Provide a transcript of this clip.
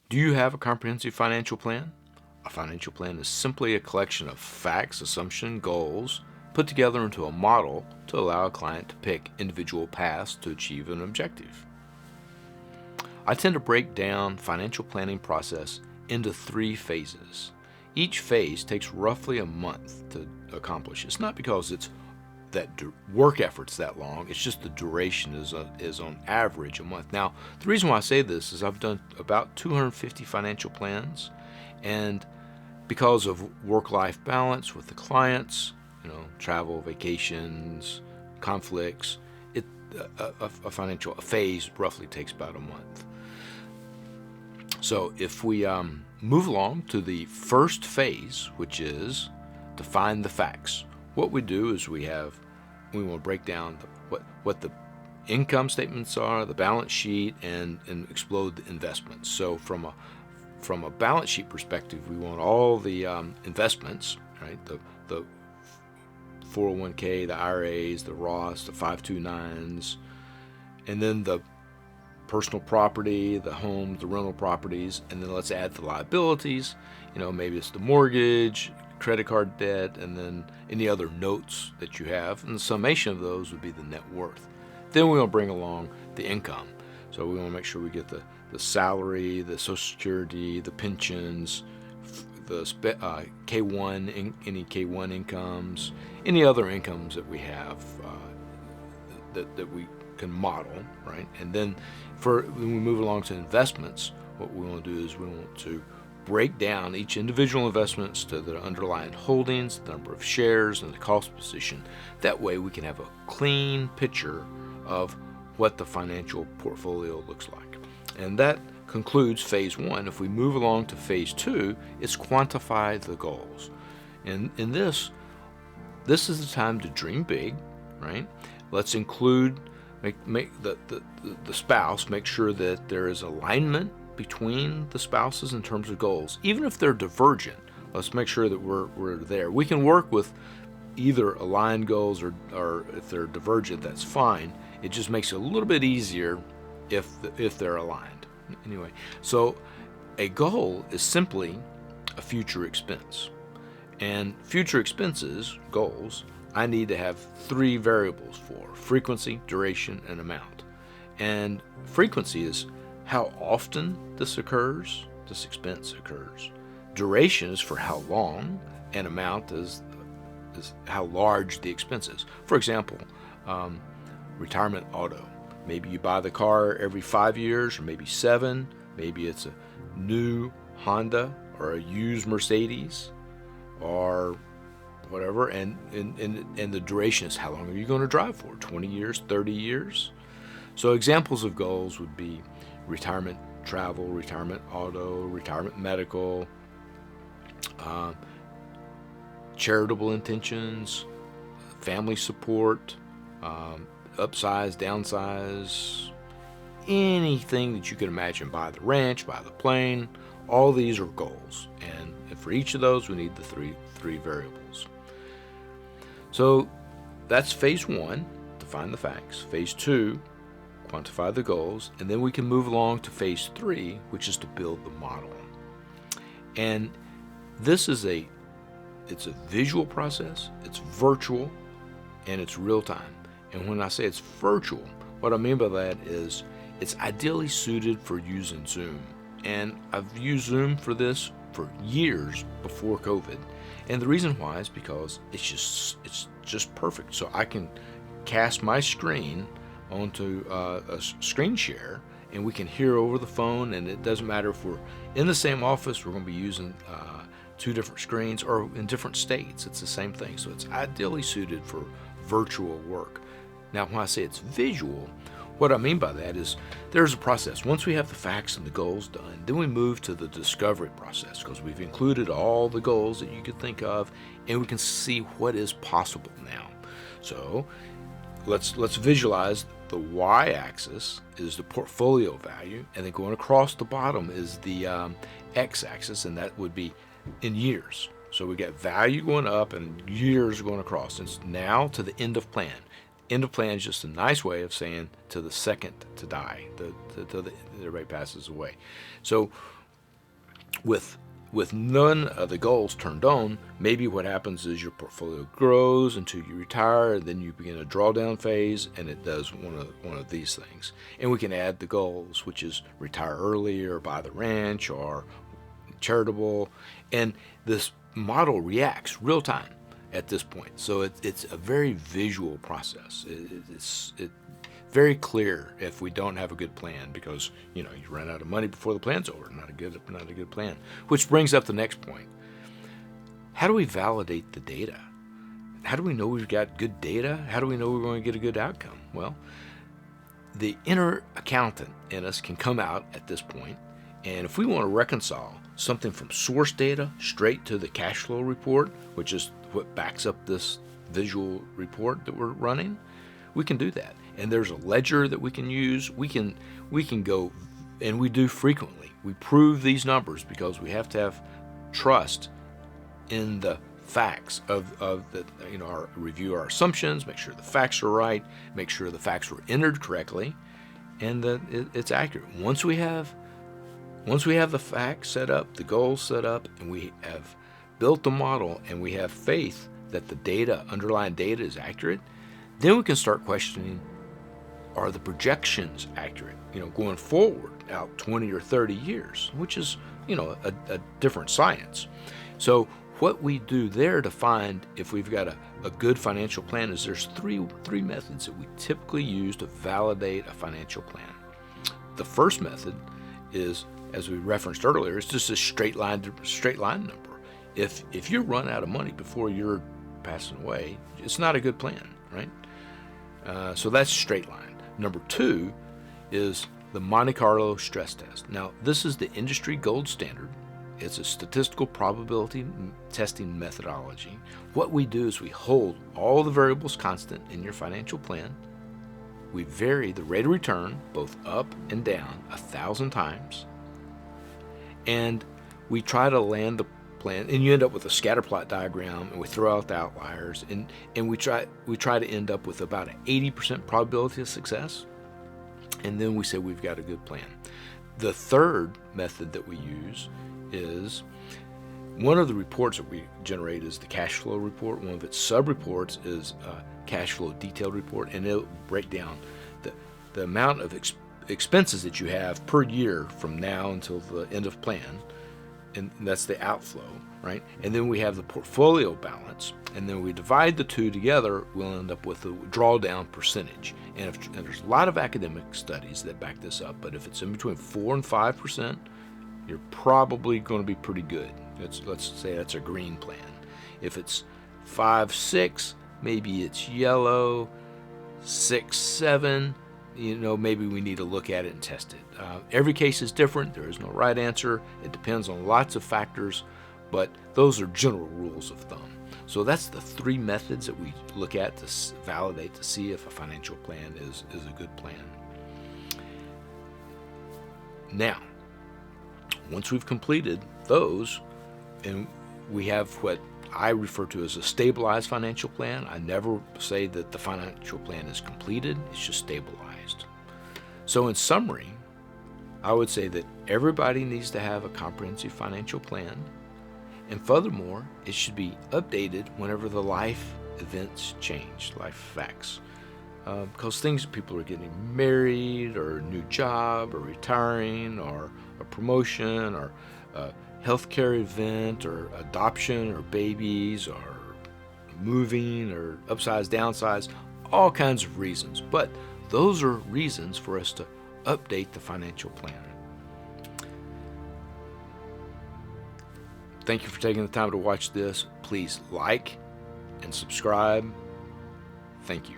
Do you have a comprehensive financial plan? A financial plan is simply a collection of facts, assumptions, goals put together into a model to allow a client to pick individual paths to achieve an objective. I tend to break down financial planning process into 3 phases. Each phase takes roughly a month to accomplish. It's not because it's that work effort's that long. It's just the duration is on average a month. Now, the reason why I say this is I've done about 250 financial plans, and because of work-life balance with the clients, travel, vacations, conflicts, a financial phase roughly takes about a month. So if we move along to the first phase, which is define the facts, what we do is we want to break down what the income statements are, the balance sheet, and explode the investments. So from a balance sheet perspective, we want all the investments, right? The 401k, the IRAs, the Roths, the 529s, and then the personal property, the homes, the rental properties, and then let's add the liabilities. Maybe it's the mortgage, credit card debt, and then any other notes that you have. And the summation of those would be the net worth. Then we want to bring along the income. So we want to make sure we get the salary, the Social Security, the pensions, the K1, any K1 incomes, any other incomes that we have that we can model, right? And then when we move along to investments, what we want to do is we want to break down each individual investments to the underlying holdings, the number of shares, and the cost position. That way we can have a clean picture of what the financial portfolio looks like. And that concludes phase 1. If we move along to phase 2, it's quantify the goals. And in this is the time to dream big, right? Let's include, make the spouse, make sure that there is alignment between the spouses in terms of goals. Even if they're divergent, let's make sure that we're there. We can work with either aligned goals or if they're divergent, that's fine. It just makes it a little bit easier if they're aligned. Anyway, so a goal is simply a future expense. And future expenses, goals, I need to have 3 variables for: frequency, duration, and amount. And frequency is how often this expense occurs. Duration is for how long, and amount is how large the expense is. For example, retirement auto. Maybe you buy the car every 5 years, or maybe 7. Maybe it's a new Honda or a used Mercedes or whatever. And the duration is how long are you going to drive for? 20 years, 30 years? So examples of goals would be retirement travel, retirement auto, retirement medical, charitable intentions, family support, upsize, downsize, anything that you can imagine. Buy the ranch, buy the plane, all these are goals. And for each of those, we need the three variables. So that's phase 1, define the facts. Phase 2, quantify the goals. And then we can move along to phase 3, which is to build the model. And this is it's a visual process, it's virtual, and it's real time. And when I say it's virtual, what I mean by that is it's ideally suited for using Zoom. And I've used Zoom for this for years before COVID. And the reason why is because it's just perfect. So I can cast my screen onto a screen share, and we can hear over the phone, and it doesn't matter if we're in the same office, we're going to be using 2 different screens, or in different states, it's the same thing. So it's ideally suited for virtual work. Now, when I say it's visual, what I mean by that is there's a process. Once we have the facts and the goals done, then we move to the discovery process, because we've included all the goals that you could think of, and we can see what is possible now. So let's visualize the y-axis is the portfolio value, and then going across the bottom is the x-axis, and that would be in years. So we got value going up and years going across. And it's now to the end of plan. End of plan is just a nice way of saying to the second to die, till everybody passes away. So With none of the goals turned on, maybe what happens is your portfolio grows until you retire, and then you begin a drawdown phase, and it does one of these things. And we can add the goals, which is retire early or buy the ranch or charitable, and this model reacts real time at this point. So it's a very visual process. It's very clear if we don't have a good plan, because you run out of money before the plan's over. Not a good plan. Which brings up the next point. How do we validate the data? How do we know we've got good data? How do we know we're going to get a good outcome? Well, the inner accountant in us can come out at this point, and if we want to reconcile something from source data straight to the cash flow report, which is what backs up this visual report that we're running, we can do that. And there's a ledger that we can use. We can go, and we do frequently. We prove these numbers because we have to have trust in the facts of the, review our assumptions, make sure the facts are right, make sure the facts were entered correctly, and that it's accurate. Once we have the facts set up, the goals set up, and we have built the model, and we have faith that the underlying data is accurate, then we can start questioning, are the projections accurate? Going forward out 20 or 30 years, which is, a different science. So what we do there to find if we've got a good financial plan is there's three methods that we typically use to validate a financial plan. The first method is, as we referenced earlier, it's just a straight line number. If you run out of money before you're passing away, it's not a good plan, right? So that's straight line. Number two is the Monte Carlo stress test. Now, this is the industry gold standard. It's a statistical probability testing methodology. What we do is we hold all the variables constant in your financial plan. We vary the rate of return, both up and down, 1,000 times. And we try to land the plan, and you end up with a scatter plot diagram, and we throw out the outliers, and we try to end up with about an 80% probability of success, and then we say we've got a good plan. The third method that we use is, one of the reports that we generate is the cash flow report. One of its sub-reports is a cash flow detailed report, and it'll break down the amount of expenses that you have per year from now until the end of plan, and that's the outflow, right? And then we have the portfolio balance, and then we divide the two together, we'll end up with a drawdown percentage. And there's a lot of academic studies that back this up, but if it's in between 4 and 5%, you're probably going to be pretty good. Let's say that's a green plan. If it's 5, 6, maybe it's yellow. 6, 7, maybe we need to look at it and test it. Every case is different. There is no right answer. It depends on lots of factors, but those are general rules of thumb. So that's the three methods that we look at to validate, to see if a financial plan is a good plan. Now, once we've completed those, and we have what I refer to as a stabilized financial plan. I never say that the financial plan is completed, it's just stabilized. So in summary, I would say that everybody needs to have a comprehensive financial plan, and furthermore, it should be updated whenever the life events change, life facts. Because people are getting married, or a new job, or retiring, or a promotion, or a healthcare event, or adoption, or babies, or moving, or upsize, downsize, all kinds of reasons. But those are reasons for us to update the financial plan. Thank you for taking the time to watch this. Please like and subscribe. Thank you.